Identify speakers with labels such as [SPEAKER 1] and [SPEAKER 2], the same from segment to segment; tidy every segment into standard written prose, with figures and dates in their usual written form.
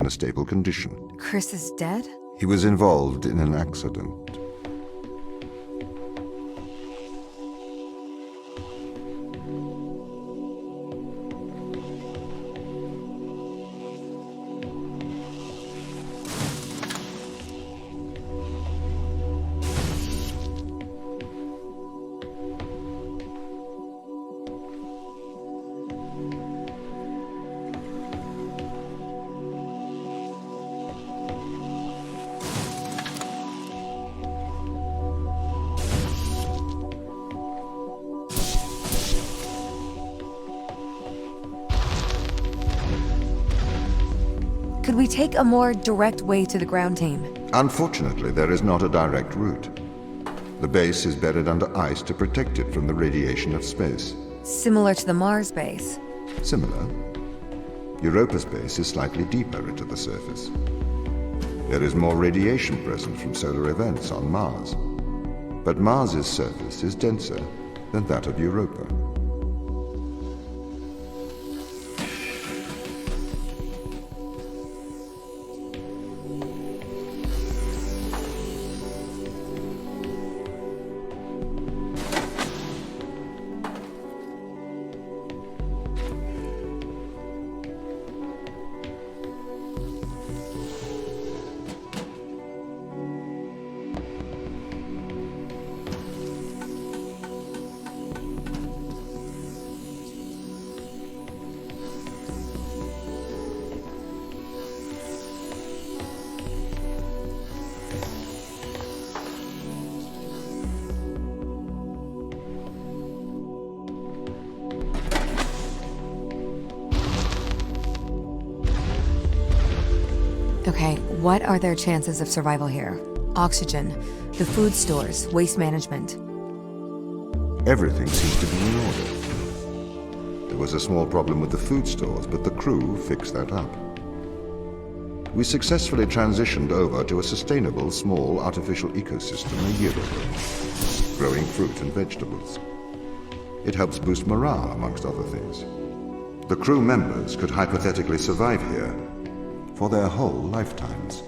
[SPEAKER 1] in a stable condition.
[SPEAKER 2] Chris is dead?
[SPEAKER 1] He was involved in an accident.
[SPEAKER 2] Could we take a more direct way to the ground team?
[SPEAKER 1] Unfortunately, there is not a direct route. The base is buried under ice to protect it from the radiation of space.
[SPEAKER 2] Similar to the Mars base.
[SPEAKER 1] Similar. Europa's base is slightly deeper into the surface. There is more radiation present from solar events on Mars. But Mars's surface is denser than that of Europa.
[SPEAKER 2] Okay, what are their chances of survival here? Oxygen, the food stores, waste management.
[SPEAKER 1] Everything seems to be in order. There was a small problem with the food stores, but the crew fixed that up. We successfully transitioned over to a sustainable, small, artificial ecosystem a year ago, growing fruit and vegetables. It helps boost morale, amongst other things. The crew members could hypothetically survive here for their whole lifetimes.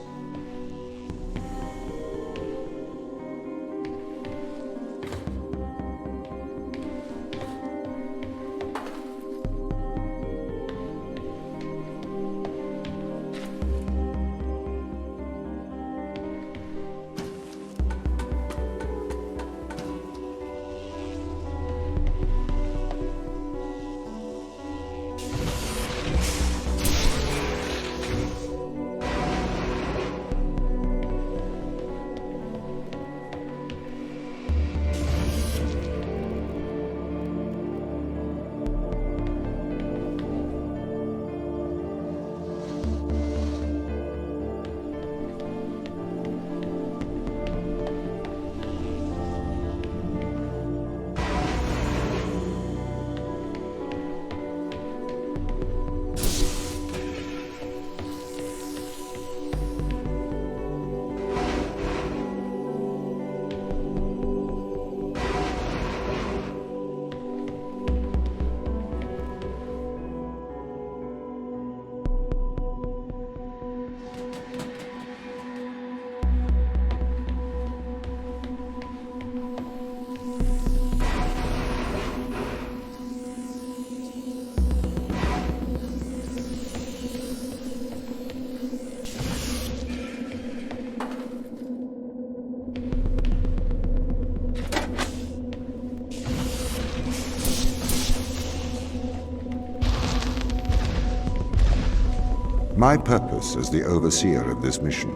[SPEAKER 1] My purpose as the overseer of this mission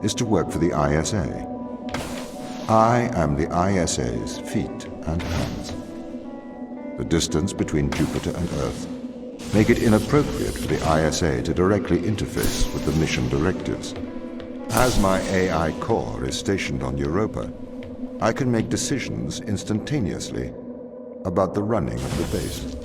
[SPEAKER 1] is to work for the ISA. I am the ISA's feet and hands. The distance between Jupiter and Earth make it inappropriate for the ISA to directly interface with the mission directives. As my AI core is stationed on Europa, I can make decisions instantaneously about the running of the base.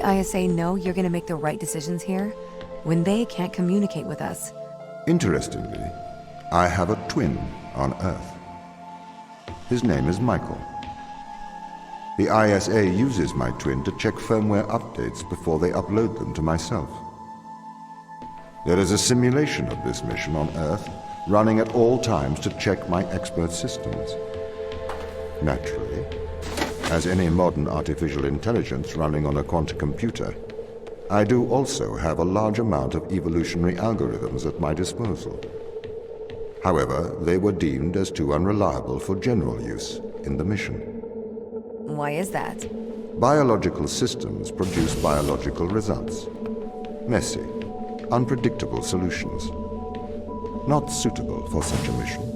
[SPEAKER 2] the ISA know you're gonna make the right decisions here when they can't communicate with us?
[SPEAKER 1] Interestingly, I have a twin on Earth. His name is Michael. The ISA uses my twin to check firmware updates before they upload them to myself. There is a simulation of this mission on Earth, running at all times to check my expert systems. Naturally, as any modern artificial intelligence running on a quantum computer, I do also have a large amount of evolutionary algorithms at my disposal. However, they were deemed as too unreliable for general use in the mission.
[SPEAKER 2] Why is that?
[SPEAKER 1] Biological systems produce biological results. Messy, unpredictable solutions. Not suitable for such a mission.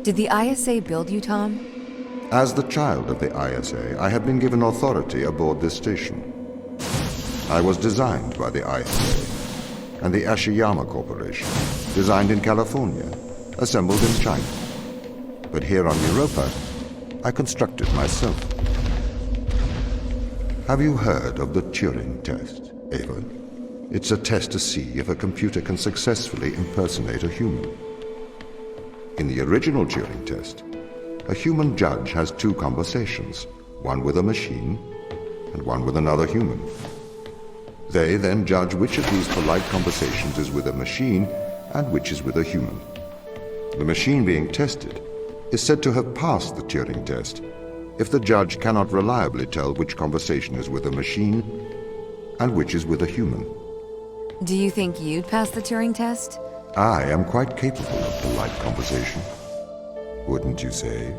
[SPEAKER 2] Did the ISA build you, Tom?
[SPEAKER 1] As the child of the ISA, I have been given authority aboard this station. I was designed by the ISA and the Ashiyama Corporation, designed in California, assembled in China. But here on Europa, I constructed myself. Have you heard of the Turing Test, Ava? It's a test to see if a computer can successfully impersonate a human. In the original Turing Test, a human judge has two conversations, one with a machine and one with another human. They then judge which of these polite conversations is with a machine and which is with a human. The machine being tested is said to have passed the Turing Test if the judge cannot reliably tell which conversation is with a machine and which is with a human.
[SPEAKER 2] Do you think you'd pass the Turing test?
[SPEAKER 1] I am quite capable of polite conversation. Wouldn't you say?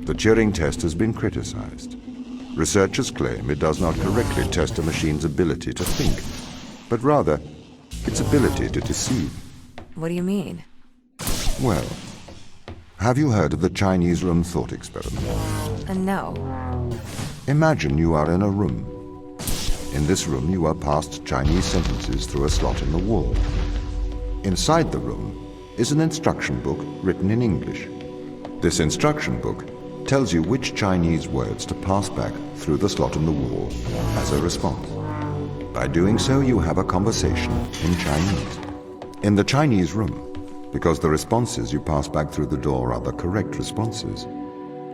[SPEAKER 1] The Turing test has been criticized. Researchers claim it does not correctly test a machine's ability to think, but rather its ability to deceive.
[SPEAKER 2] What do you mean?
[SPEAKER 1] Well, have you heard of the Chinese room thought experiment?
[SPEAKER 2] No.
[SPEAKER 1] Imagine you are in a room. In this room you are passed Chinese sentences through a slot in the wall. Inside the room is an instruction book written in English. This instruction book tells you which Chinese words to pass back through the slot in the wall as a response. By doing so, you have a conversation in Chinese. In the Chinese room, because the responses you pass back through the door are the correct responses,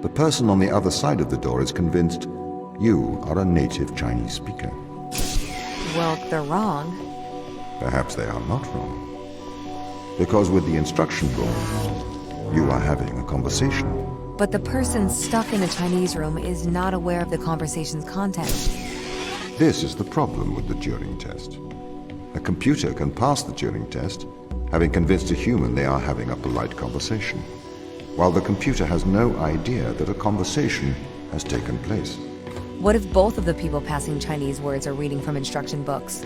[SPEAKER 1] the person on the other side of the door is convinced you are a native Chinese speaker.
[SPEAKER 2] Well, they're wrong.
[SPEAKER 1] Perhaps they are not wrong. Because with the instruction book, you are having a conversation.
[SPEAKER 2] But the person stuck in the Chinese room is not aware of the conversation's content.
[SPEAKER 1] This is the problem with the Turing test. A computer can pass the Turing test, having convinced a human they are having a polite conversation, while the computer has no idea that a conversation has taken place.
[SPEAKER 2] What if both of the people passing Chinese words are reading from instruction books?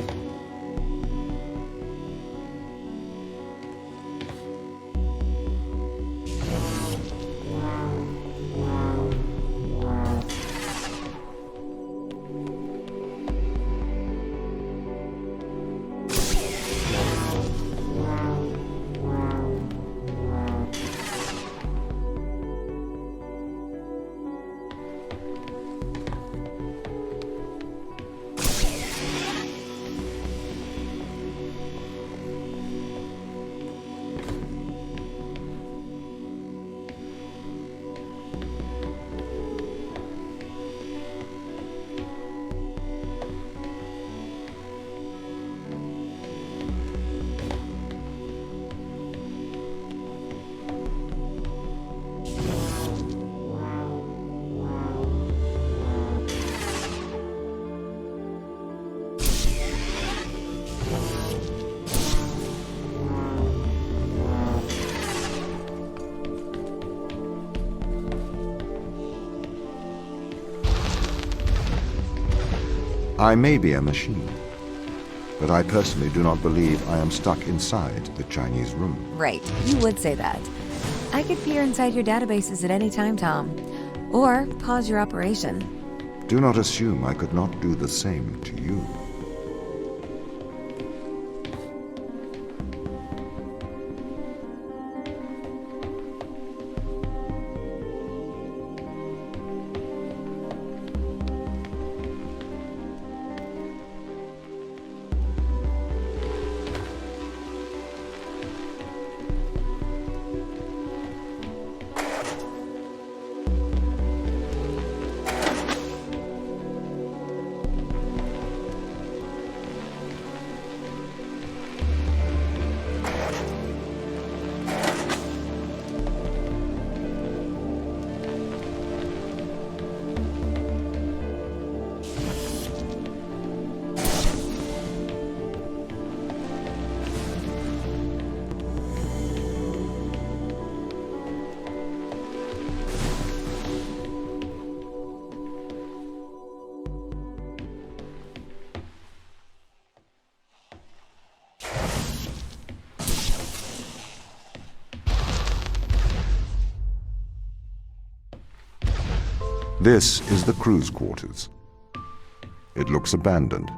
[SPEAKER 1] I may be a machine, but I personally do not believe I am stuck inside the Chinese room.
[SPEAKER 2] Right, you would say that. I could peer inside your databases at any time, Tom. Or pause your operation.
[SPEAKER 1] Do not assume I could not do the same to you. This is the crew's quarters. It looks abandoned.